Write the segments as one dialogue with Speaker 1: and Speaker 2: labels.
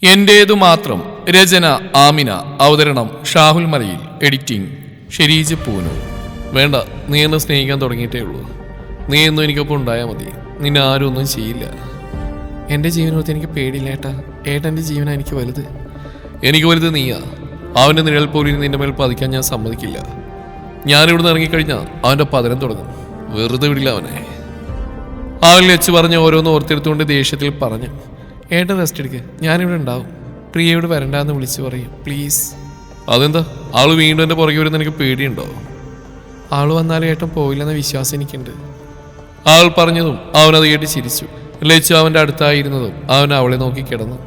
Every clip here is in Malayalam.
Speaker 1: എന്റേതു മാത്രം. രചന ആമിന. അവതരണം ഷാഹുൽ മലയിൽ. എഡിറ്റിംഗ് ഷെരീജ് പൂനൂർ. വേണ്ട, നീ എന്നെ സ്നേഹിക്കാൻ തുടങ്ങിയിട്ടേ ഉള്ളൂ. നീ എന്നും എനിക്കൊപ്പം ഉണ്ടായാൽ മതി. നിന്നെ ആരും ഒന്നും ചെയ്യില്ല. എൻ്റെ ജീവനോർത്ത് എനിക്ക് പേടിയില്ല ഏട്ടാ. ഏട്ടൻ്റെ ജീവനാ എനിക്ക് വലുത്. എനിക്ക് വലുത് നീയാ. അവൻ്റെ നിഴൽ പോലും നിന്റെ മേൽ പതിക്കാൻ ഞാൻ സമ്മതിക്കില്ല. ഞാനിവിടുന്ന് ഇറങ്ങിക്കഴിഞ്ഞാൽ അവൻ്റെ പതനം തുടങ്ങും. വെറുതെ വിടില്ല അവനെ. അവൻ വെച്ച് പറഞ്ഞ് ഓരോന്ന് ഓർത്തെടുത്തുകൊണ്ട് ദേഷ്യത്തിൽ പറഞ്ഞു, ഏട്ടൻ റെസ്റ്റ് എടുക്കുക, ഞാനിവിടെ ഉണ്ടാവും. പ്രിയയോട് വരണ്ടാന്ന് വിളിച്ചു പറയും പ്ലീസ്. അതെന്താ, ആള് വീണ്ടും എൻ്റെ പുറകെ വരുന്ന എനിക്ക് പേടിയുണ്ടോ? ആള് വന്നാലും ഏട്ടൻ പോയില്ലെന്ന വിശ്വാസം എനിക്കുണ്ട്. ആൾ പറഞ്ഞതും അവനത് കേട്ട് ചിരിച്ചു. ലച്ചു അവൻ്റെ അടുത്തായിരുന്നതും അവൻ അവളെ നോക്കി കിടന്നു.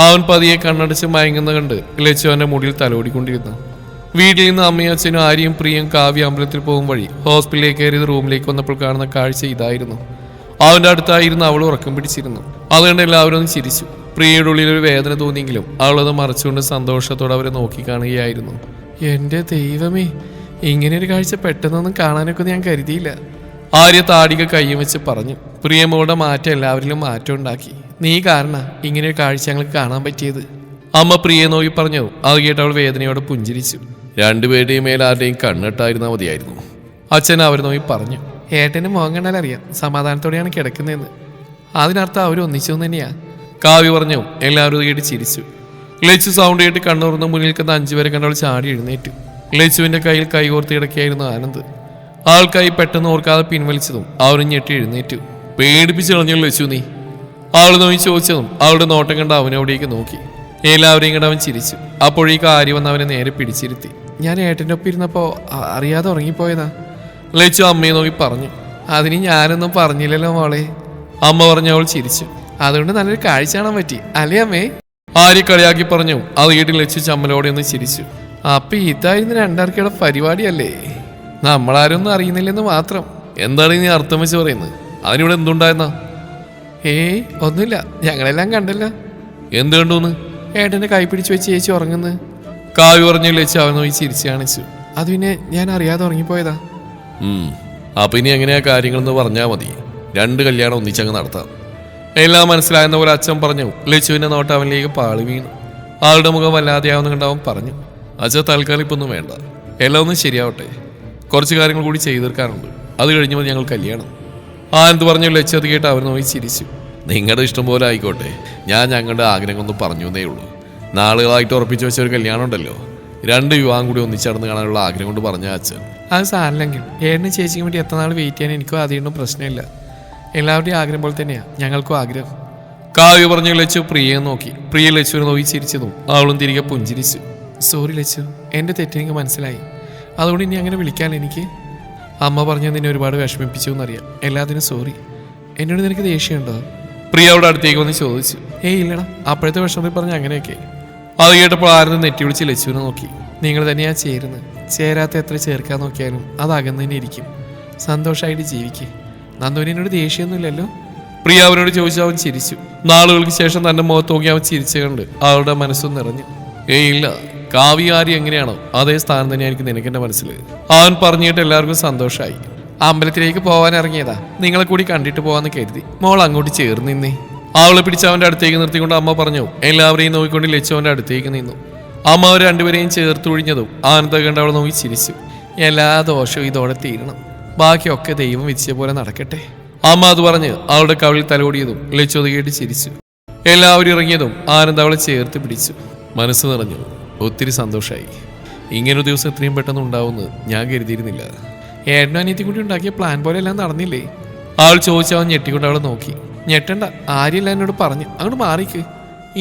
Speaker 1: അവൻ പതിയെ കണ്ണടച്ച് മയങ്ങുന്ന കണ്ട് ലച്ചു അവൻ്റെ മുടിയിൽ തലോടിക്കൊണ്ടിരുന്നു. വീട്ടിൽ നിന്ന് അമ്മയും അച്ഛനും ആര്യയും പ്രിയയും കാവ്യ അമ്പലത്തിൽ പോകും വഴി ഹോസ്പിറ്റലിലേക്ക് കയറിയത് റൂമിലേക്ക് വന്നപ്പോൾ കാണുന്ന കാഴ്ച ഇതായിരുന്നു. അവൻ്റെ അടുത്തായിരുന്നു അവൾ ഉറക്കം പിടിച്ചിരുന്നു. അതുകൊണ്ട് എല്ലാവരും ഒന്ന് ചിരിച്ചു. പ്രിയയുടെ ഉള്ളിൽ ഒരു വേദന തോന്നിയെങ്കിലും അവളത് മറച്ചുകൊണ്ട് സന്തോഷത്തോടെ അവരെ നോക്കി കാണുകയായിരുന്നു. എൻ്റെ ദൈവമേ, ഇങ്ങനെയൊരു കാഴ്ച പെട്ടെന്നൊന്നും കാണാനൊക്കെ ഞാൻ കരുതിയില്ല. ആര്യ താടിക കയ്യും വെച്ച് പറഞ്ഞു. പ്രിയമോടെ മാറ്റം എല്ലാവരിലും മാറ്റം ഉണ്ടാക്കി. നീ കാരണം ഇങ്ങനെയൊരു കാഴ്ച ഞങ്ങൾക്ക് കാണാൻ പറ്റിയത്. അമ്മ പ്രിയെ നോക്കി പറഞ്ഞു. അത് കേട്ട് അവൾ വേദനയോടെ പുഞ്ചിരിച്ചു. രണ്ടുപേരുടെയും മേൽ ആരുടെയും കണ്ണിട്ടായിരുന്നാൽ മതിയായിരുന്നു. അച്ഛൻ അവർ നോക്കി പറഞ്ഞു. ഏട്ടന് മോൻ കണ്ടാലറിയാം സമാധാനത്തോടെയാണ് കിടക്കുന്നതെന്ന്. അതിനർത്ഥം അവർ ഒന്നിച്ചു തന്നെയാ. കാവ്യ പറഞ്ഞു. എല്ലാവരും കേട്ട് ചിരിച്ചു. ലച്ചു സൗണ്ട് കേട്ട് കണ്ണുറന്ന് മുന്നിൽ നിൽക്കുന്ന 5 പേരെ കണ്ടവൾ ചാടി എഴുന്നേറ്റു. ലച്ചുവിന്റെ കയ്യിൽ കൈകോർത്ത് കിടക്കുകയായിരുന്നു ആനന്ദ്. ആൾക്കായി പെട്ടെന്ന് ഓർക്കാതെ പിൻവലിച്ചതും അവരും ഞെട്ടി എഴുന്നേറ്റു. പേടിപ്പിച്ച് കളഞ്ഞു ലച്ചു നീ. അവൾ നോക്കി ചോദിച്ചതും അവളുടെ നോട്ടം കണ്ട് അവനവിടേക്ക് നോക്കി. എല്ലാവരെയും കണ്ട് അവൻ ചിരിച്ചു. അപ്പോഴേക്ക് ആര്യ വന്ന് അവനെ നേരെ പിടിച്ചിരുത്തി. ഞാൻ ഏട്ടൻ്റെ ഒപ്പം ഇരുന്നപ്പോൾ അറിയാതെ ഉറങ്ങിപ്പോയതാ. ലച്ചു അമ്മയെ നോക്കി പറഞ്ഞു. അതിന് ഞാനൊന്നും പറഞ്ഞില്ലല്ലോ മോളെ. അമ്മ പറഞ്ഞു. അവൾ ചിരിച്ചു. അതുകൊണ്ട് നല്ലൊരു കാഴ്ച കാണാൻ പറ്റി അല്ലേ അമ്മേ? ആര്യ കളിയാക്കി പറഞ്ഞു. അത് കേട്ട് ലച്ചു ചമ്മലോടെ ഒന്ന് ചിരിച്ചു. അപ്പൊ ഇതായിരുന്നു രണ്ടാർക്കയുടെ പരിപാടിയല്ലേ? നമ്മളാരൊന്നും അറിയുന്നില്ലെന്ന് മാത്രം. എന്താണ് നീ അർത്ഥം വെച്ച് പറയുന്നത്? അതിനിവിടെ എന്തുണ്ടായിരുന്നാ? ഏയ് ഒന്നുമില്ല, ഞങ്ങളെല്ലാം കണ്ടല്ലോ. എന്ത് കണ്ടുന്ന്? ഏട്ടൻ്റെ കൈ പിടിച്ചു വെച്ച് ചേച്ചി ഉറങ്ങുന്നു. കാവ്യ പറഞ്ഞു. ലച്ചു അവൻ നോക്കി ചിരിച്ചു കാണിച്ചു. അത് പിന്നെ ഞാൻ അറിയാതെ ഉറങ്ങിപ്പോയതാ. അപ്പൊ ഇനി എങ്ങനെയാ കാര്യങ്ങളെന്ന് പറഞ്ഞാൽ മതി. 2 കല്യാണം ഒന്നിച്ചങ്ങ് നടത്താം. എല്ലാം മനസ്സിലായെന്ന പോലെ അച്ഛൻ പറഞ്ഞു. ലച്ചുവിന്റെ നോട്ട് അവനിലേക്ക് പാളി വീണു. ആളുടെ മുഖം വല്ലാതെയാവുന്ന കണ്ട് അവൻ പറഞ്ഞു. അച്ഛൻ തൽക്കാലം ഇപ്പൊന്നും വേണ്ട, എല്ലാം ഒന്നും ശരിയാവട്ടെ. കുറച്ച് കാര്യങ്ങൾ കൂടി ചെയ്തു തീർക്കാറുണ്ട്. അത് കഴിഞ്ഞ് മതി ഞങ്ങൾ കല്യാണം. ആനന്ദ് പറഞ്ഞു. ലച്ചു അത് കേട്ട് അവൻ നോക്കി ചിരിച്ചു. നിങ്ങളുടെ ഇഷ്ടം പോലെ ആയിക്കോട്ടെ. ഞാൻ ഞങ്ങളുടെ ആഗ്രഹം ഒന്ന് പറഞ്ഞു എന്നേ ഉള്ളൂ. നാളുകളായിട്ട് ഉറപ്പിച്ചു വെച്ച ഒരു കല്യാണം ഉണ്ടല്ലോ, 2 വിവാഹം കൂടി ഒന്നിച്ചടന്ന് കാണാനുള്ള ആഗ്രഹം കൊണ്ട് പറഞ്ഞ അച്ഛൻ. അത് സാറില്ലെങ്കിൽ ഏട്ടനും ചേച്ചിക്കും വേണ്ടി എത്ര നാൾ വെയിറ്റ് ചെയ്യാൻ എനിക്കും ആദ്യമൊന്നും പ്രശ്നമില്ല. എല്ലാവരുടെയും ആഗ്രഹം പോലെ തന്നെയാ ഞങ്ങൾക്കും ആഗ്രഹം. കാവ്യ പറഞ്ഞു. ലച്ചു പ്രിയയെ നോക്കി. പ്രിയ ലച്ചുവിനെ നോക്കി ചിരിച്ചതും അവളും തിരികെ പുഞ്ചിരിച്ചു. സോറി ലച്ചു, എൻ്റെ തെറ്റെനിക്ക് മനസ്സിലായി. അതുകൊണ്ട് ഇനി അങ്ങനെ വിളിക്കാൻ എനിക്ക്. അമ്മ പറഞ്ഞാൽ നിന്നെ ഒരുപാട് വിഷമിപ്പിച്ചു എന്നറിയാം. എല്ലാത്തിനും സോറി. എന്നോട് നിനക്ക് ദേഷ്യമുണ്ടോ? പ്രിയ അവിടെ അടുത്തേക്ക് വന്ന് ചോദിച്ചു. ഏയ് ഇല്ലടാ, അപ്പോഴത്തെ വിഷമത്തിൽ പറഞ്ഞ അങ്ങനെയൊക്കെ. അത് കേട്ടപ്പോൾ ആരും നെറ്റി വിളിച്ച് ലച്ചുവിനെ നോക്കി. നിങ്ങൾ തന്നെയാ ചേരുന്നത്. ചേരാത്ത എത്ര ചേർക്കാൻ നോക്കിയാലും അത് അകന്ന് തന്നെ ഇരിക്കും. സന്തോഷമായിട്ട് ജീവിക്കുക. നന്ദുവിനോട് ദേഷ്യമൊന്നുമില്ലല്ലോ? പ്രിയ അവനോട് ചോദിച്ചു. അവൻ ചിരിച്ചു. നാളുകൾക്ക് ശേഷം തന്റെ മുഖത്ത് നോക്കി അവൻ ചിരിച്ചു കണ്ട് അവളുടെ മനസ്സും നിറഞ്ഞു. ഏയ് ഇല്ല, കാവ്യ ആര്യ എങ്ങനെയാണോ അതേ സ്ഥാനം തന്നെയായിരിക്കും നിനക്കെന്റെ മനസ്സിൽ. അവൻ പറഞ്ഞിട്ട് എല്ലാവർക്കും സന്തോഷമായി. അമ്പലത്തിലേക്ക് പോകാൻ ഇറങ്ങിയതാ, നിങ്ങളെ കൂടി കണ്ടിട്ട് പോവാന്ന് കരുതി. മോൾ അങ്ങോട്ട് ചേർന്ന് നിന്നേ. അവളെ പിടിച്ച് അവന്റെ അടുത്തേക്ക് നിർത്തിക്കൊണ്ട് അമ്മ പറഞ്ഞു. എല്ലാവരെയും നോക്കിക്കൊണ്ട് ലച്ചു അവന്റെ അടുത്തേക്ക് നിന്നു. അമ്മ അവർ 2 പേരെയും ചേർത്ത് ഒഴിഞ്ഞതും ആനന്ദ കണ്ട് അവളെ നോക്കി ചിരിച്ചു. എല്ലാ ദോഷവും ഇതോടെ തീരണം, ബാക്കിയൊക്കെ ദൈവം വിധിച്ച പോലെ നടക്കട്ടെ. അമ്മ അത് പറഞ്ഞ് അവളുടെ കവിളിൽ തലോടിയതും ലച്ചു അത് കേട്ട് ചിരിച്ചു. എല്ലാവരും ഇറങ്ങിയതും ആനന്ദ് അവളെ ചേർത്ത് പിടിച്ചു. മനസ്സ് നിറഞ്ഞു. ഒത്തിരി സന്തോഷമായി. ഇങ്ങനൊരു ദിവസം എത്രയും പെട്ടെന്ന് ഉണ്ടാവുമെന്ന് ഞാൻ കരുതിയിരുന്നില്ല. ഏട്ടനും അനിയത്തി കൂടി ഉണ്ടാക്കിയ പ്ലാൻ പോലെ എല്ലാം നടന്നില്ലേ? അവൾ ചോദിച്ചവൻ ഞെട്ടിക്കൊണ്ട് അവളെ നോക്കി. ഞെട്ടണ്ട, ആര്യല്ല എന്നോട് പറഞ്ഞു. അങ്ങോട്ട് മാറിക്ക്.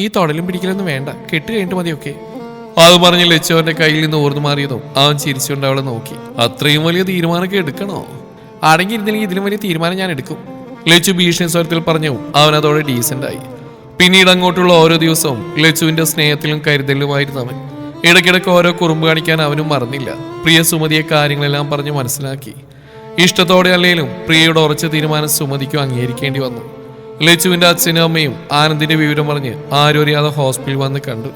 Speaker 1: ഈ തൊടലും പിടിക്കലൊന്നും വേണ്ട, കെട്ട് കഴിഞ്ഞിട്ട് മതിയൊക്കെ. അത് പറഞ്ഞ് ലച്ചു അവന്റെ കയ്യിൽ നിന്ന് ഓർന്നു മാറിയതും അവൻ ചിരിച്ചുകൊണ്ട് അവളെ നോക്കി. അത്രയും വലിയ തീരുമാനമൊക്കെ എടുക്കണോ? അടങ്ങിയിരുന്നില്ലെങ്കിൽ ഇതിലും വലിയ തീരുമാനം ഞാൻ എടുക്കും, ലച്ചു ഭീഷണി സ്വരത്തിൽ പറഞ്ഞു. അവൻ അതോടെ ഡീസൻ്റായി. പിന്നീട് അങ്ങോട്ടുള്ള ഓരോ ദിവസവും ലച്ചുവിന്റെ സ്നേഹത്തിലും കരുതലുമായിരുന്നു അവൻ. ഇടയ്ക്കിടയ്ക്ക് ഓരോ കുറുമ്പ് കാണിക്കാൻ അവനും മറന്നില്ല. പ്രിയ സുമതിയെ കാര്യങ്ങളെല്ലാം പറഞ്ഞ് മനസ്സിലാക്കി. ഇഷ്ടത്തോടെ അല്ലെങ്കിലും പ്രിയയുടെ ഉറച്ച തീരുമാനം സുമതിക്കും അംഗീകരിക്കേണ്ടി വന്നു. ലച്ചുവിന്റെ അച്ഛനും അമ്മയും ആനന്ദിന്റെ വിവരം പറഞ്ഞ് ആരും അറിയാതെ ഹോസ്പിറ്റലിൽ വന്ന് കണ്ടു.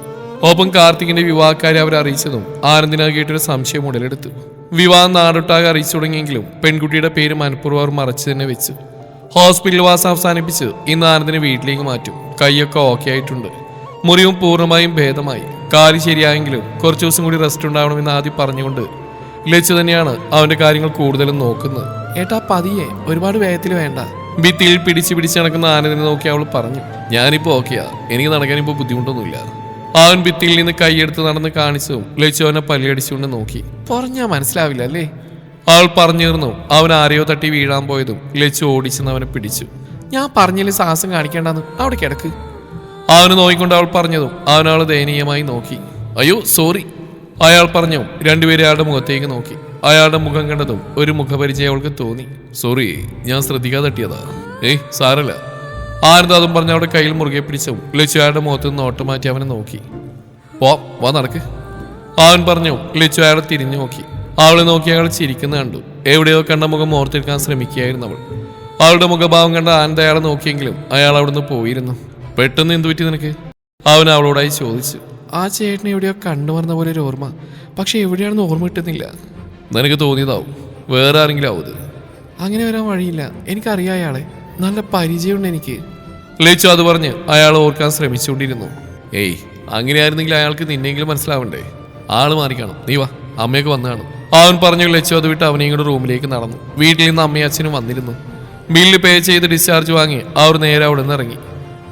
Speaker 1: ഒപ്പം കാർത്തികിന്റെ വിവാഹക്കാരെ അവരെ അറിയിച്ചതും ആനന്ദിനെ കേട്ടൊരു സംശയം ഉടലെടുത്തു. വിവാഹം നാടൊട്ടാകെ അറിയിച്ചു തുടങ്ങിയെങ്കിലും പെൺകുട്ടിയുടെ പേര് മനഃപൂർവ്വം അവർ മറച്ചു തന്നെ വെച്ചു. ഹോസ്പിറ്റൽ വാസം അവസാനിപ്പിച്ച് ഇന്ന് ആനന്ദിനെ വീട്ടിലേക്ക് മാറ്റും. കൈയൊക്കെ ഓക്കെ ആയിട്ടുണ്ട്. മുറിവും പൂർണ്ണമായും ഭേദമായി. കാല് ശരിയായെങ്കിലും കുറച്ചു ദിവസം കൂടി റെസ്റ്റ് ഉണ്ടാവണമെന്ന് ആദ്യം പറഞ്ഞുകൊണ്ട് ലച്ചു തന്നെയാണ് അവന്റെ കാര്യങ്ങൾ കൂടുതലും നോക്കുന്നത്. ഏട്ടാ പതിയെ, ഒരുപാട് വേഗത്തിൽ വേണ്ട. ഭിത്തിയിൽ പിടിച്ച് നടക്കുന്ന ആനന്ദിനെ നോക്കി അവൾ പറഞ്ഞു. ഞാനിപ്പോ ഓക്കെയാ, എനിക്ക് നടക്കാനിപ്പോ ബുദ്ധിമുട്ടൊന്നുമില്ല. അവൻ ഭിത്തിയിൽ നിന്ന് കൈയെടുത്ത് നടന്ന് കാണിച്ചതും ലച്ചു അവനെ പല്ലിയടിച്ചുകൊണ്ട് നോക്കി. പറഞ്ഞാ മനസ്സിലാവില്ല അല്ലേ? അവൾ പറഞ്ഞിരുന്നു. അവൻ ആരെയോ തട്ടി വീഴാൻ പോയതും ലച്ചു ഓടിച്ചെന്ന് അവനെ പിടിച്ചു. ഞാൻ പറഞ്ഞില്ലേ സാഹസം കാണിക്കേണ്ടെന്ന്, അവിടെ കിടക്ക്. അവന് നോക്കിക്കൊണ്ട് അവൾ പറഞ്ഞതും അവൻ അവളെ ദയനീയമായി നോക്കി. അയ്യോ സോറി അയാൾ പറഞ്ഞു. രണ്ടുപേരും അയാളുടെ മുഖത്തേക്ക് നോക്കി. അയാളുടെ മുഖം കണ്ടതും ഒരു മുഖപരിചയം അവൾക്ക് തോന്നി. സോറി, ഞാൻ ശ്രദ്ധിക്കാതെ തട്ടിയതാ. സാരല്ല. ആനന്ദ് അതും പറഞ്ഞ അവളുടെ കയ്യിൽ മുറുകെ പിടിച്ചു ലച്ചു അയാളുടെ മുഖത്ത് നിന്ന് നോട്ട് മാറ്റി അവനെ നോക്കി. വാ നടക്ക്, അവൻ പറഞ്ഞു. ലച്ചു അയാളെ തിരിഞ്ഞു നോക്കി. അവളെ നോക്കി അയാൾ ചിരിക്കുന്ന കണ്ടു. എവിടെയോ കണ്ട മുഖം ഓർത്തെടുക്കാൻ ശ്രമിക്കുകയായിരുന്നു അവൾ. അവളുടെ മുഖഭാവം കണ്ട ആനന്ദ് അയാളെ നോക്കിയെങ്കിലും അയാൾ അവിടുന്ന് പോയിരുന്നു. പെട്ടെന്ന് എന്തു പറ്റി നിനക്ക്? അവൻ അവളോടായി ചോദിച്ചു. ആ ചേട്ടനെ എവിടെയോ കണ്ടുവരുന്ന പോലെ ഒരു ഓർമ്മ, പക്ഷെ എവിടെയാണെന്ന് ഓർമ്മ കിട്ടുന്നില്ല. നിനക്ക് തോന്നിയതാവും, വേറെ ആരെങ്കിലും ആവും. അങ്ങനെ വരാൻ വഴിയില്ല, എനിക്കറിയാം അയാളെ, നല്ല പരിചയമുണ്ട് എനിക്ക്. ലച്ചു അത് പറഞ്ഞ് അയാൾ ഓർക്കാൻ ശ്രമിച്ചുകൊണ്ടിരുന്നു. അങ്ങനെയായിരുന്നെങ്കിൽ അയാൾക്ക് നിന്നെങ്കിലും മനസ്സിലാവണ്ടേ? ആള് മാറിക്കാണും, നീ വാ, അമ്മയൊക്കെ വന്നാണ്. അവൻ പറഞ്ഞു. ലച്ചു അത് വിട്ട് അവനെയും കൂടെ റൂമിലേക്ക് നടന്നു. വീട്ടിൽ നിന്ന് അമ്മയും അച്ഛനും വന്നിരുന്നു. ബില്ല് പേ ചെയ്ത് ഡിസ്ചാർജ് വാങ്ങി അവർ നേരെ അവിടെ നിന്ന് ഇറങ്ങി.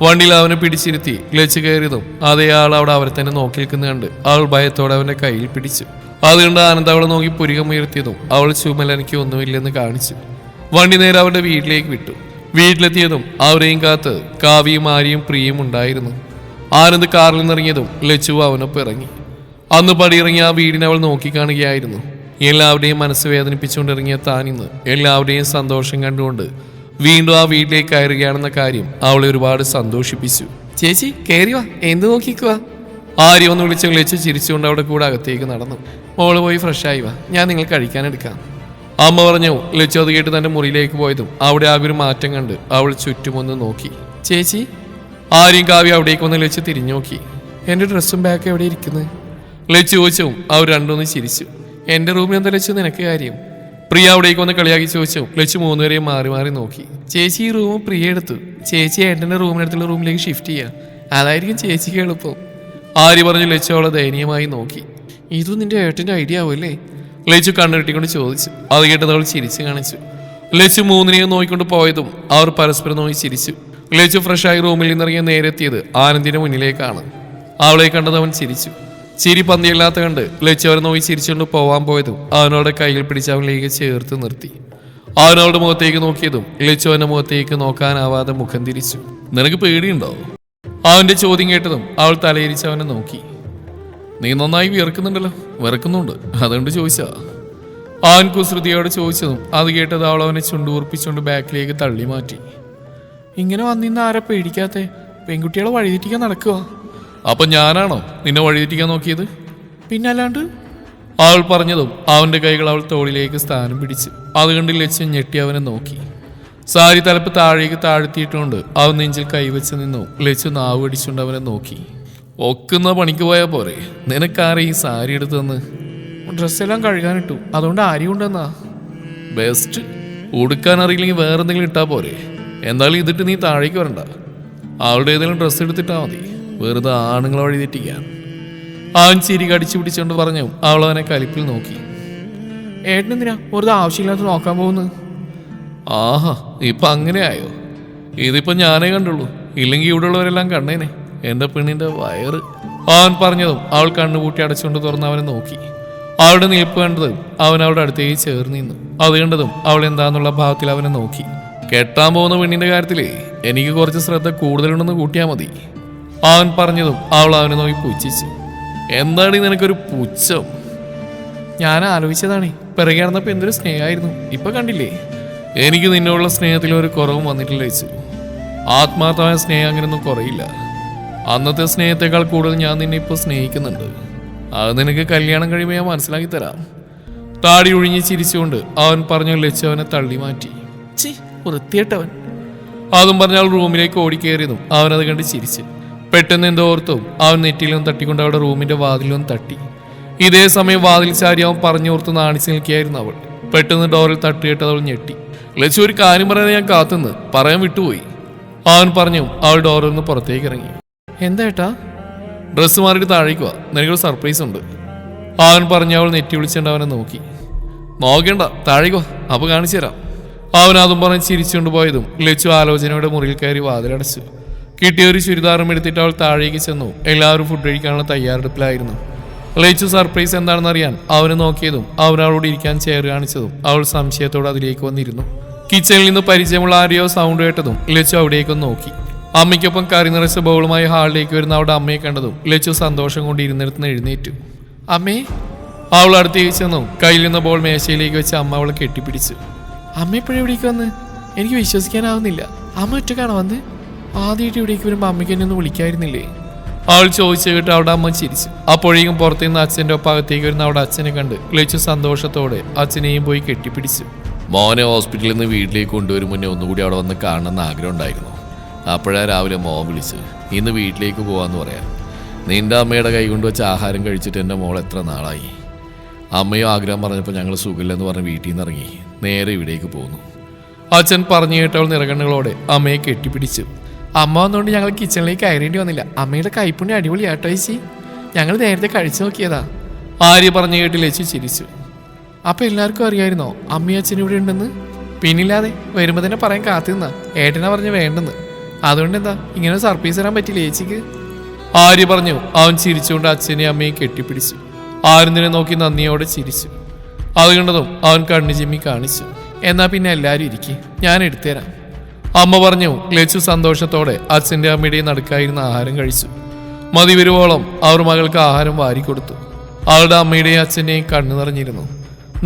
Speaker 1: വണ്ടിയിൽ അവനെ പിടിച്ചിരുത്തി ലച്ചു കയറിയതും അതേ ആൾ അവിടെ അവരെ തന്നെ നോക്കി നിൽക്കുന്ന കണ്ട് അവൾ ഭയത്തോടെ അവന്റെ കയ്യിൽ പിടിച്ചു. അതുകൊണ്ട് ആനന്ദ് അവളെ നോക്കി പുരികമുയർത്തിയതും അവൾ ചുമലെനിക്ക് ഒന്നുമില്ലെന്ന് കാണിച്ചു. വണ്ടി നേരെ അവരുടെ വീട്ടിലേക്ക് വിട്ടു. വീട്ടിലെത്തിയതും അവരെയും കാത്ത് കാവ്യയും ആര്യയും പ്രിയയും ഉണ്ടായിരുന്നു. ആനന്ദ് കാറിൽ നിന്നിറങ്ങിയതും ലച്ചു അവനൊപ്പം ഇറങ്ങി. അന്ന് പടിയിറങ്ങി ആ വീടിനെ അവൾ നോക്കിക്കാണുകയായിരുന്നു. എല്ലാവരുടെയും മനസ്സ് വേദനിപ്പിച്ചുകൊണ്ടിറങ്ങിയ താനിന്ന് എല്ലാവരുടെയും സന്തോഷം കണ്ടുകൊണ്ട് വീണ്ടും ആ വീട്ടിലേക്ക് കയറുകയാണെന്ന കാര്യം അവളെ ഒരുപാട് സന്തോഷിപ്പിച്ചു. ചേച്ചി കയറി വാ, എന്ത് നോക്കിക്കുക? ആര്യ ഒന്ന് വിളിച്ച് വിളിച്ച് ചിരിച്ചുകൊണ്ട് അവിടെ കൂടെ അകത്തേക്ക് നടന്നു. മോള് പോയി ഫ്രഷായി വാ, ഞാൻ നിങ്ങൾ കഴിക്കാനെടുക്കാം, അമ്മ പറഞ്ഞു. ലച്ചു അത് കേട്ട് തന്റെ മുറിയിലേക്ക് പോയതും അവിടെ ആകെ ഒരു മാറ്റം കണ്ട് അവൾ ചുറ്റുമൊന്ന് നോക്കി. ചേച്ചി? ആര്യം കാവ്യ അവിടേക്ക് വന്ന് ലച്ചു തിരിഞ്ഞു നോക്കി. എന്റെ ഡ്രസ്സും ബാഗ് എവിടെ ഇരിക്കുന്നത്? ലച്ചു ചോദിച്ചും അവർ രണ്ടൊന്ന് ചിരിച്ചു. എന്റെ റൂമിൽ എന്താ ലച്ചു നിനക്ക് കാര്യം? പ്രിയ അവിടേക്ക് വന്ന് കളിയാക്കി ചോദിച്ചു. ലച്ചു മൂന്നുപേരെയും മാറി മാറി നോക്കി. ചേച്ചി ഈ റൂം പ്രിയ എടുത്തു, ചേച്ചി ഏട്ടൻ്റെ റൂമിനടുത്തുള്ള റൂമിലേക്ക് ഷിഫ്റ്റ് ചെയ്യാം, അതായിരിക്കും ചേച്ചിക്ക് എളുപ്പം, ആര്യ പറഞ്ഞു. ലച്ചു അവളെ ദയനീയമായി നോക്കി. ഇതും നിന്റെ ഏട്ടൻ്റെ ഐഡിയ ആവുമല്ലേ? ലച്ചു കണ്ണിട്ടിക്കൊണ്ട് ചോദിച്ചു. അത് കേട്ടത് അവൾ ചിരിച്ചു കാണിച്ചു. ലച്ചു മൂന്നിനെയും നോക്കിക്കൊണ്ട് പോയതും അവർ പരസ്പരം നോക്കി ചിരിച്ചു. ലച്ചു ഫ്രഷായി റൂമിൽ നിന്നിറങ്ങിയ നേരെത്തിയത് ആനന്ദിന്റെ മുന്നിലേക്കാണ്. അവളെ കണ്ടത് അവൻ ചിരിച്ചു. ചിരി പന്തിയില്ലാത്ത കണ്ട് ലച്ചു അവരെ നോക്കി ചിരിച്ചുകൊണ്ട് പോവാൻ പോയതും അവനോടെ കയ്യിൽ പിടിച്ച് അവനിലേക്ക് ചേർത്ത് നിർത്തി. അവനവളുടെ മുഖത്തേക്ക് നോക്കിയതും ലച്ചു അവന്റെ മുഖത്തേക്ക് നോക്കാനാവാതെ മുഖം തിരിച്ചു. നിനക്ക് പേടിയുണ്ടോ? അവന്റെ ചോദ്യം കേട്ടതും അവൾ തലയിരിച്ച് അവനെ നോക്കി. നീ നന്നായി വിയർക്കുന്നുണ്ടല്ലോ. വിറക്കുന്നുണ്ട്, അതുകൊണ്ട് ചോദിച്ചാ. അവൻ കുസൃതിയോട് ചോദിച്ചതും അത് കേട്ടത് അവൾ അവനെ ചുണ്ടൂർപ്പിച്ചുകൊണ്ട് ബാക്കിലേക്ക് തള്ളി മാറ്റി. ഇങ്ങനെ വന്നിന്ന് ആരാ പേടിക്കാത്തെ? പെൺകുട്ടികളെ വഴിതെറ്റിക്കാൻ നടക്കുക. അപ്പൊ ഞാനാണോ നിന്നെ വഴിതെറ്റിക്കാൻ നോക്കിയത്? പിന്നല്ലാണ്ട്, അവൾ പറഞ്ഞതും അവന്റെ കൈകൾ അവൾ തോളിലേക്ക് സ്ഥാനം പിടിച്ചു. അതുകൊണ്ട് ലക്ഷ്യം ഞെട്ടി അവനെ നോക്കി. സാരി തലപ്പ് താഴേക്ക് താഴ്ത്തിയിട്ടുകൊണ്ട് അവൻ നെഞ്ചിൽ കൈവച്ച് നിന്നു. ലച്ചു നാവ് അടിച്ചുകൊണ്ട് അവനെ നോക്കി. ഒക്കുന്ന പണിക്ക് പോയാൽ പോരെ, നിനക്കാരെ ഈ സാരി എടുത്തെന്ന്? ഡ്രസ്സെല്ലാം കഴുകാനിട്ടു, അതുകൊണ്ട് ആരി കൊണ്ടെന്നാ. ബെസ്റ്റ്, ഉടുക്കാൻ അറിയില്ലെങ്കിൽ വേറെ എന്തെങ്കിലും ഇട്ടാ പോരെ. എന്തായാലും ഇതിട്ട് നീ താഴേക്ക് വരണ്ട, അവളുടെ ഏതെങ്കിലും ഡ്രസ്സ് എടുത്തിട്ടാ മതി, വെറുതെ ആണുങ്ങളെ വഴി തെറ്റിക്കാൻ. അവൻ ചിരി കടിച്ചു പിടിച്ചുകൊണ്ട് പറഞ്ഞു. അവൾ അവനെ കലിപ്പിൽ നോക്കി. ഏട്ടനെന്തിനാ വെറുതെ ആവശ്യമില്ലാത്ത നോക്കാൻ പോകുന്നത്? ആഹാ, ഇപ്പൊ അങ്ങനെയായോ? ഇതിപ്പോ ഞാനേ കണ്ടുള്ളൂ, ഇല്ലെങ്കിൽ ഇവിടെ ഉള്ളവരെല്ലാം കണ്ടേനെ എന്റെ പെണ്ണിന്റെ വയറ്. അവൻ പറഞ്ഞതും അവൾ കണ്ണുപൂട്ടി അടച്ചുകൊണ്ട് തുറന്ന് അവനെ നോക്കി. അവളുടെ നിൽപ്പ് കണ്ടതും അവൻ അവളുടെ അടുത്തേക്ക് ചേർന്ന് നിന്നു. അത് കണ്ടതും അവൾ എന്താന്നുള്ള ഭാവത്തിൽ അവനെ നോക്കി. കെട്ടാൻ പോകുന്ന പെണ്ണിന്റെ കാര്യത്തിലേ എനിക്ക് കുറച്ച് ശ്രദ്ധ കൂടുതലുണ്ടെന്ന് കൂട്ടിയാൽ മതി, അവൻ പറഞ്ഞതും അവൾ അവനെ നോക്കി പുച്ഛിച്ചു. എന്താണ് നിനക്കൊരു പുച്ഛം? ഞാൻ ആലോചിച്ചതാണ്, പിറകെ നടന്നപ്പോ എന്തൊരു സ്നേഹമായിരുന്നു, ഇപ്പൊ കണ്ടില്ലേ? എനിക്ക് നിന്നോടുള്ള സ്നേഹത്തിൽ ഒരു കുറവും വന്നിട്ടില്ല ചേച്ചി. ആത്മാർത്ഥമായ സ്നേഹം അങ്ങനെയൊന്നും കുറയില്ല. അന്നത്തെ സ്നേഹത്തെക്കാൾ കൂടുതൽ ഞാൻ നിന്നെ ഇപ്പോൾ സ്നേഹിക്കുന്നുണ്ട്. അത് നിനക്ക് കല്യാണം കഴിയുമ്പോൾ ഞാൻ മനസ്സിലാക്കി തരാം. താടി ഒഴിഞ്ഞ് ചിരിച്ചുകൊണ്ട് അവൻ പറഞ്ഞു. ലച്ചു അവനെ തള്ളി മാറ്റി. വൃത്തിയേട്ടവൻ, അതും പറഞ്ഞാൽ റൂമിലേക്ക് ഓടിക്കേറിയതും അവനത് കണ്ട് ചിരിച്ച്. പെട്ടെന്ന് എന്തോ ഓർത്തും അവൻ നെറ്റിയിലും തട്ടിക്കൊണ്ട് അവളുടെ റൂമിന്റെ വാതിലും തട്ടി. ഇതേ സമയം വാതിൽ ചാരി അവൻ പറഞ്ഞോർത്ത് നാണിച്ചു നിൽക്കുകയായിരുന്നു അവൾ. പെട്ടെന്ന് ഡോറിൽ തട്ടിയിട്ട് അവൾ ഞെട്ടി. ലച്ചു, ഒരു കാര്യം പറയാൻ ഞാൻ കാത്തുനിന്ന് പറയാൻ വിട്ടുപോയി, അവൻ പറഞ്ഞു. അവൾ ഡോറിൽ നിന്ന് പുറത്തേക്ക് ഇറങ്ങി. എന്താ ഏട്ടാ? ഡ്രസ്സ് മാറിയിട്ട് താഴേക്ക് വാ, നിനക്കൊരു സർപ്രൈസ് ഉണ്ട്. അവൻ പറഞ്ഞ് അവൾ നെറ്റി വിളിച്ചുകൊണ്ട് അവനെ നോക്കി. നോക്കേണ്ട, താഴേക്ക് വാ, അപ്പോൾ കാണിച്ചു തരാം. അവൻ അതും പറഞ്ഞ് ചിരിച്ചുകൊണ്ട് പോയതും ലച്ചു ആലോചനയുടെ മുറിയിൽ കയറി വാതിലടച്ചു. കിട്ടിയൊരു ചുരിദാറും എടുത്തിട്ട് അവൾ താഴേക്ക് ചെന്നു. എല്ലാവരും ഫുഡ് കഴിക്കാനുള്ള തയ്യാറെടുപ്പിലായിരുന്നു. ലച്ചു സർപ്രൈസ് എന്താണെന്ന് അറിയാൻ അവനെ നോക്കിയതും അവൻ അവളോട് ഇരിക്കാൻ ചെയർ കാണിച്ചതും അവൾ സംശയത്തോടെ അതിലേക്ക് വന്നിരുന്നു. കിച്ചണിൽ നിന്ന് പരിചയമുള്ള ആരെയോ സൗണ്ട് കേട്ടതും ലച്ചു അവിടേക്കൊന്ന് നോക്കി. അമ്മയ്ക്കൊപ്പം കറി നിറച്ച ബൗളുമായി ഹാളിലേക്ക് വരുന്ന അവിടെ അമ്മയെ കണ്ടതും ലച്ചു സന്തോഷം കൊണ്ട് ഇരുന്നിടത്ത് എഴുന്നേറ്റു. അമ്മേ, അവൾ അടുത്തേക്ക് ചെന്നു. കയ്യിൽ നിന്ന് ബോൾ മേശയിലേക്ക് വെച്ച് അമ്മ അവളെ കെട്ടിപ്പിടിച്ചു. അമ്മ എപ്പോഴും ഇവിടേക്ക് വന്ന്? എനിക്ക് വിശ്വസിക്കാനാവുന്നില്ല. അമ്മ ഒറ്റക്കാണോ വന്ന്? ആദ്യമായിട്ട് ഇവിടേക്ക് വരുമ്പോൾ അമ്മയ്ക്ക് എന്നെ ഒന്ന് വിളിക്കായിരുന്നില്ലേ? അവൾ ചോദിച്ചു കേട്ട് അവിടെ അമ്മ ചിരിച്ചു. അപ്പോഴേക്കും പുറത്തുനിന്ന് അച്ഛൻ്റെ ഒപ്പം അകത്തേക്ക് വരുന്ന അവിടെ അച്ഛനെ കണ്ട് ലച്ചു സന്തോഷത്തോടെ അച്ഛനെയും പോയി കെട്ടിപ്പിടിച്ചു. മോനെ ഹോസ്പിറ്റലിൽ നിന്ന് വീട്ടിലേക്ക് കൊണ്ടുവരും മുന്നേ ഒന്നുകൂടി അവിടെ വന്ന് കാണണമെന്ന് ആഗ്രഹം ഉണ്ടായിരുന്നു. അപ്പോഴാണ് രാവിലെ മോൻ വിളിച്ച് ഇന്ന് വീട്ടിലേക്ക് പോകാമെന്ന് പറയാം. നിന്റെ അമ്മയുടെ കൈ കൊണ്ട് വെച്ച ആഹാരം കഴിച്ചിട്ട് എൻ്റെ മോൾ എത്ര നാളായി. അമ്മയും ആഗ്രഹം പറഞ്ഞപ്പോൾ ഞങ്ങൾ സുഖമില്ലെന്ന് പറഞ്ഞ് വീട്ടിൽ നിന്ന് ഇറങ്ങി നേരെ ഇവിടേക്ക് പോന്നു. അച്ഛൻ പറഞ്ഞു കേട്ടവൾ നിറകണ്ണുകളോടെ അമ്മയെ കെട്ടിപ്പിടിച്ചു. അമ്മ വന്നുകൊണ്ട് ഞങ്ങൾ കിച്ചണിലേക്ക് കയറേണ്ടി വന്നില്ല. അമ്മയുടെ കൈപ്പുണ്യം അടിപൊളിയാട്ടോ ചേച്ചി. ഞങ്ങൾ നേരത്തെ കഴിച്ചു നോക്കിയതാ. ആര്യ പറഞ്ഞു കേട്ട് ലച്ചു ചിരിച്ചു. അപ്പം എല്ലാവർക്കും അറിയായിരുന്നോ അമ്മയും അച്ഛനും ഇവിടെ ഉണ്ടെന്ന്? പിന്നില്ലാതെ വരുമ്പോൾ തന്നെ പറയാൻ കാത്തുനിന്നാ. ഏട്ടനാ പറഞ്ഞ് വേണ്ടെന്ന്. അതുകൊണ്ട് എന്താ ഇങ്ങനെ സർപ്രൈസ് തരാൻ പറ്റില്ല ചേച്ചിക്ക്? ആര്യ പറഞ്ഞു. അവൻ ചിരിച്ചുകൊണ്ട് അച്ഛനെയും അമ്മയും കെട്ടിപ്പിടിച്ചു. ആര്യനെ നോക്കി നന്ദിയോടെ ചിരിച്ചു. അത് കണ്ടതും അവൻ കണ്ണു ചിമ്മി കാണിച്ചു. എന്നാ പിന്നെ എല്ലാവരും ഇരിക്കും, ഞാൻ എടുത്തുതരാം. അമ്മ പറഞ്ഞു. ലച്ചു സന്തോഷത്തോടെ അച്ഛൻ്റെ അമ്മയുടെയും നടുക്കായിരുന്ന ആഹാരം കഴിച്ചു. മതി വരുവോളം അവർ മകൾക്ക് ആഹാരം വാരിക്കൊടുത്തു. അവളുടെ അമ്മയുടെയും അച്ഛൻ്റെയും കണ്ണു നിറഞ്ഞിരുന്നു.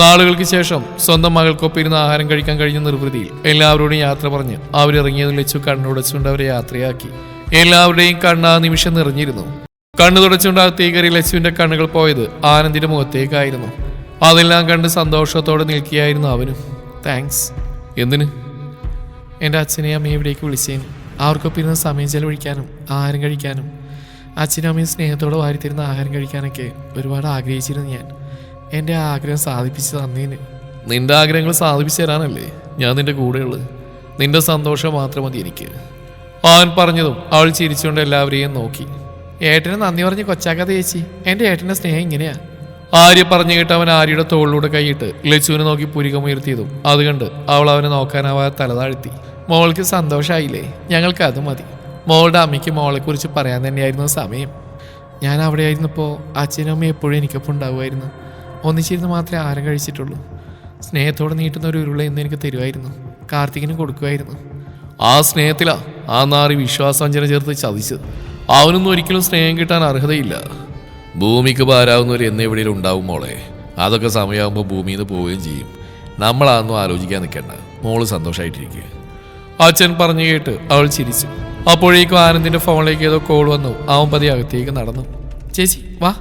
Speaker 1: നാളുകൾക്ക് ശേഷം സ്വന്തം മകൾക്കൊപ്പം ഇരുന്ന് ആഹാരം കഴിക്കാൻ കഴിഞ്ഞ നിർവൃതിയിൽ എല്ലാവരോടും യാത്ര പറഞ്ഞ് അവരിറങ്ങിയത് ലച്ചു കണ്ണുടച്ചുകൊണ്ട് അവരെ യാത്രയാക്കി. എല്ലാവരുടെയും കണ്ണ് ആ നിമിഷം നിറഞ്ഞിരുന്നു. കണ്ണു തുടച്ചുകൊണ്ട് അകത്തേക്ക് കയറി ലച്ചുവിന്റെ കണ്ണുകൾ പോയത് ആനന്ദിന്റെ മുഖത്തേക്കായിരുന്നു. അതെല്ലാം കണ്ട് സന്തോഷത്തോടെ നിൽക്കുകയായിരുന്നു അവനും. താങ്ക്സ്. എന്തിന്? എൻ്റെ അച്ഛനെയും അമ്മയും ഇവിടേക്ക് വിളിച്ചേനും അവർക്കൊപ്പം ഇരുന്ന് സമയം ചെലവഴിക്കാനും ആഹാരം കഴിക്കാനും അച്ഛനും അമ്മയും സ്നേഹത്തോടെ വാരിത്തരുന്ന ആഹാരം കഴിക്കാനൊക്കെ ഒരുപാട് ആഗ്രഹിച്ചിരുന്നു ഞാൻ. എൻ്റെ ആഗ്രഹം സാധിപ്പിച്ച് തന്നേന്. നിന്റെ ആഗ്രഹങ്ങൾ സാധിപ്പിച്ചു തരാനല്ലേ ഞാൻ നിന്റെ കൂടെയുള്ളത്. നിന്റെ സന്തോഷം മാത്രം മതി എനിക്ക്. അവൻ പറഞ്ഞതും അവൾ ചിരിച്ചുകൊണ്ട് എല്ലാവരെയും നോക്കി. ഏട്ടനെ നന്ദി പറഞ്ഞ് കൊച്ചാക്കാതെ ചേച്ചി. എൻ്റെ ഏട്ടൻ്റെ സ്നേഹം ഇങ്ങനെയാ. ആര്യ പറഞ്ഞു കേട്ട് അവൻ ആര്യയുടെ തോളിലൂടെ കൈയിട്ട് ലച്ചുവിനെ നോക്കി പുരികമുയർത്തിയതും അത് കണ്ട് അവൾ അവനെ നോക്കാനാവാതെ തലതാഴ്ത്തി. മോൾക്ക് സന്തോഷമായില്ലേ? ഞങ്ങൾക്ക് അത് മതി. മോളുടെ അമ്മയ്ക്ക് മോളെക്കുറിച്ച് പറയാൻ തന്നെയായിരുന്നു സമയം. ഞാൻ അവിടെ ആയിരുന്നപ്പോൾ അച്ഛനും അമ്മയും എപ്പോഴും എനിക്കൊപ്പം ഉണ്ടാവുമായിരുന്നു. ഒന്നിച്ചിരുന്ന് മാത്രമേ ആഹാരം കഴിച്ചിട്ടുള്ളൂ. സ്നേഹത്തോടെ നീട്ടുന്ന ഒരു ഉരുള എന്ന് എനിക്ക് തരുമായിരുന്നു. കാർത്തികിനും കൊടുക്കുമായിരുന്നു. ആ സ്നേഹത്തിലാ ആ നാറി വിശ്വാസവഞ്ചന ചേർത്ത് ചതിച്ചത്. അവനൊന്നും ഒരിക്കലും സ്നേഹം കിട്ടാൻ അർഹതയില്ല. ഭൂമിക്ക് ഭാരാവുന്നവർ എന്നെവിടെയും ഉണ്ടാവും മോളെ. അതൊക്കെ സമയമാകുമ്പോൾ ഭൂമിയിൽ നിന്ന് പോവുകയും ചെയ്യും. നമ്മളതൊന്നും ആലോചിക്കാൻ നിൽക്കണ്ട. മോള് സന്തോഷമായിട്ടിരിക്കുക. അച്ഛൻ പറഞ്ഞു കേട്ട് അവൾ ചിരിച്ചു. അപ്പോഴേക്കും ആനന്ദിന്റെ ഫോണിലേക്ക് ഏതോ കോൾ വന്നു. അവൻ പതി അകത്തേക്ക് നടന്നു. ചേച്ചി വാ.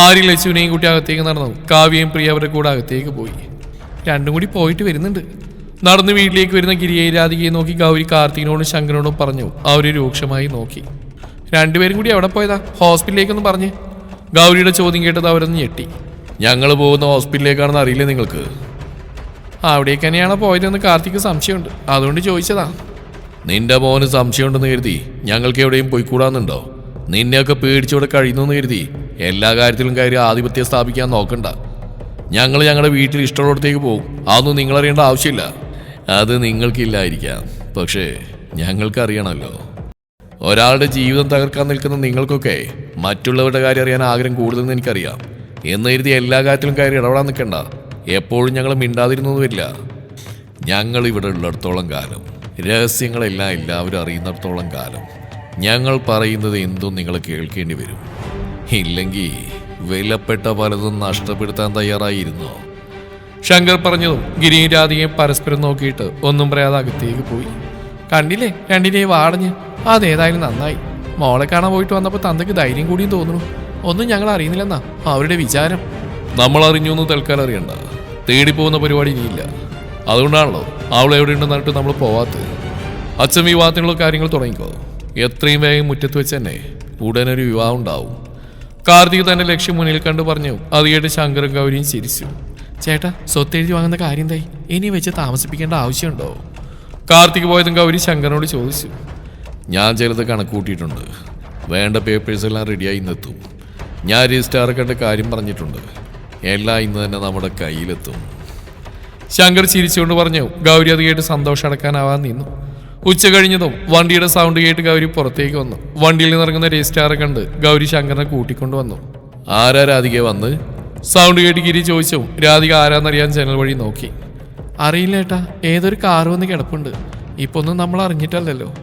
Speaker 1: ആര്യ ലച്ചുവിനെയും കൂട്ടി അകത്തേക്ക് നടന്നു. കാവ്യയും പ്രിയ അവരുടെ കൂടെ അകത്തേക്ക് പോയി. രണ്ടും കൂടി പോയിട്ട് വരുന്നുണ്ട്. നടന്ന് വീട്ടിലേക്ക് വരുന്ന ഗിരിയെയും രാധികയെ നോക്കി ഗൗരി കാർത്തികിനോടും ശങ്കരനോടും പറഞ്ഞു. അവർ രൂക്ഷമായി നോക്കി. രണ്ടുപേരും കൂടി എവിടെ പോയതാ? ഹോസ്പിറ്റലിലേക്കൊന്നും പറഞ്ഞ്. ഗൗരിയുടെ ചോദ്യം കേട്ടത് അവരൊന്ന് ഞെട്ടി. ഞങ്ങൾ പോകുന്ന ഹോസ്പിറ്റലിലേക്കാണെന്ന് അറിയില്ലേ നിങ്ങൾക്ക്? അവിടേക്ക് തന്നെയാണോ പോയതെന്ന് കാർത്തിക്ക് സംശയമുണ്ട്, അതുകൊണ്ട് ചോദിച്ചതാ. നിന്റെ മോന് സംശയമുണ്ടെന്ന് കരുതി ഞങ്ങൾക്ക് എവിടെയും പോയിക്കൂടാന്നുണ്ടോ? നിന്നെയൊക്കെ പേടിച്ചോടെ കഴിയുന്നു കരുതി എല്ലാ കാര്യത്തിലും കയറി ആധിപത്യം സ്ഥാപിക്കാൻ നോക്കണ്ട. ഞങ്ങൾ ഞങ്ങളുടെ വീട്ടിൽ ഇഷ്ടമുള്ളിടത്തേക്ക് പോകും. അതൊന്നും നിങ്ങളറിയേണ്ട ആവശ്യമില്ല. അത് നിങ്ങൾക്കില്ലായിരിക്കാം, പക്ഷേ ഞങ്ങൾക്കറിയണമല്ലോ. ഒരാളുടെ ജീവിതം തകർക്കാൻ നിൽക്കുന്ന നിങ്ങൾക്കൊക്കെ മറ്റുള്ളവരുടെ കാര്യം അറിയാൻ ആഗ്രഹം കൂടുതലെന്ന് എനിക്കറിയാം. എന്ന് കരുതി എല്ലാ കാര്യത്തിലും കയറി ഇടപെടാൻ നിൽക്കണ്ട. എപ്പോഴും ഞങ്ങൾ മിണ്ടാതിരുന്നു വരില്ല. ഞങ്ങൾ ഇവിടെ ഉള്ളിടത്തോളം കാലം, രഹസ്യങ്ങളെല്ലാം എല്ലാവരും അറിയുന്നിടത്തോളം കാലം ഞങ്ങൾ പറയുന്നത് എന്തും നിങ്ങൾ കേൾക്കേണ്ടി വരും. ഇല്ലെങ്കിൽ വിലപ്പെട്ട പലതും നഷ്ടപ്പെടുത്താൻ തയ്യാറായിരുന്നോ? ശങ്കർ പറഞ്ഞതും ഗിരിയും രാധികയും പരസ്പരം നോക്കിയിട്ട് ഒന്നും പറയാതെ അകത്തേക്ക് പോയി. കണ്ടില്ലേ രണ്ടിനെയും വാടഞ്ഞ്. അതേതായാലും നന്നായി. മോളെ കാണാൻ പോയിട്ട് വന്നപ്പോൾ തന്തയ്ക്ക് ധൈര്യം കൂടിയും തോന്നുന്നു. ഒന്നും ഞങ്ങൾ അറിയുന്നില്ലെന്നാ അവരുടെ വിചാരം. നമ്മൾ അറിഞ്ഞു എന്ന് തൽക്കാലം അറിയണ്ട. തേടിപ്പോകുന്ന പരിപാടി ഇനിയില്ല. അതുകൊണ്ടാണല്ലോ അവൾ എവിടെ ഉണ്ടെന്ന് പറഞ്ഞിട്ട് നമ്മൾ പോവാത്തത്. അച്ഛൻ വിവാഹത്തിനുള്ള കാര്യങ്ങൾ തുടങ്ങിക്കോ. എത്രയും വേഗം മുറ്റത്ത് വെച്ച് തന്നെ ഉടനൊരു വിവാഹം ഉണ്ടാവും. കാർത്തിക് തന്റെ ലക്ഷ്യം മുന്നിൽ കണ്ടു പറഞ്ഞു. അത് കേട്ട് ശങ്കറും ഗൗരിയും ചിരിച്ചു. ചേട്ടാ, സ്വത്ത് എഴുതി വാങ്ങുന്ന കാര്യം എന്തായി? ഇനി വെച്ച് താമസിപ്പിക്കേണ്ട ആവശ്യമുണ്ടോ? കാർത്തിക് പോയതും ഗൗരി ശങ്കറിനോട് ചോദിച്ചു. ഞാൻ ചിലത് കണക്ക് കൂട്ടിയിട്ടുണ്ട്. വേണ്ട പേപ്പേഴ്സ് എല്ലാം റെഡിയായി ഇന്നെത്തും. ഞാൻ രജിസ്ട്രാർ കണ്ട കാര്യം പറഞ്ഞിട്ടുണ്ട്. എല്ലാം ഇന്ന് തന്നെ നമ്മുടെ കയ്യിലെത്തും. ശങ്കർ ചിരിച്ചുകൊണ്ട് പറഞ്ഞു. ഗൗരി അത് കേട്ട് സന്തോഷം അടക്കാനാവാൻ നിന്നു. ഉച്ച കഴിഞ്ഞതും വണ്ടിയുടെ സൗണ്ട് കേട്ട് ഗൗരി പുറത്തേക്ക് വന്നു. വണ്ടിയിൽ നിന്നിറങ്ങുന്ന രജിസ്ട്രാറെ കണ്ട് ഗൗരി ശങ്കറിനെ കൂട്ടിക്കൊണ്ടു വന്നു. ആരാ രാധിക വന്ന്? സൗണ്ട് കേട്ട് ഗിരി ചോദിച്ചു. രാധിക ആരാന്നറിയാൻ ജനൽ വഴി നോക്കി. അറിയില്ല ഏട്ടാ, ഏതൊരു കാറ് വന്ന് കിടപ്പുണ്ട്. ഇപ്പൊ ഒന്നും നമ്മൾ അറിഞ്ഞിട്ടല്ലല്ലോ,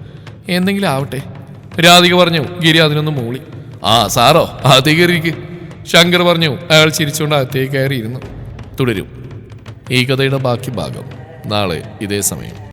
Speaker 1: എന്തെങ്കിലും ആവട്ടെ, രാധിക പറഞ്ഞു. ഗിരി അതിനൊന്ന് മൂളി. ആ സാറോ, അതേ കയറിക്ക്, ശങ്കർ പറഞ്ഞു. അയാൾ ചിരിച്ചുകൊണ്ട് അകത്തേക്ക് കയറിയിരുന്നു. തുടരും ഈ കഥയുടെ ബാക്കി ഭാഗം നാളെ ഇതേ സമയം.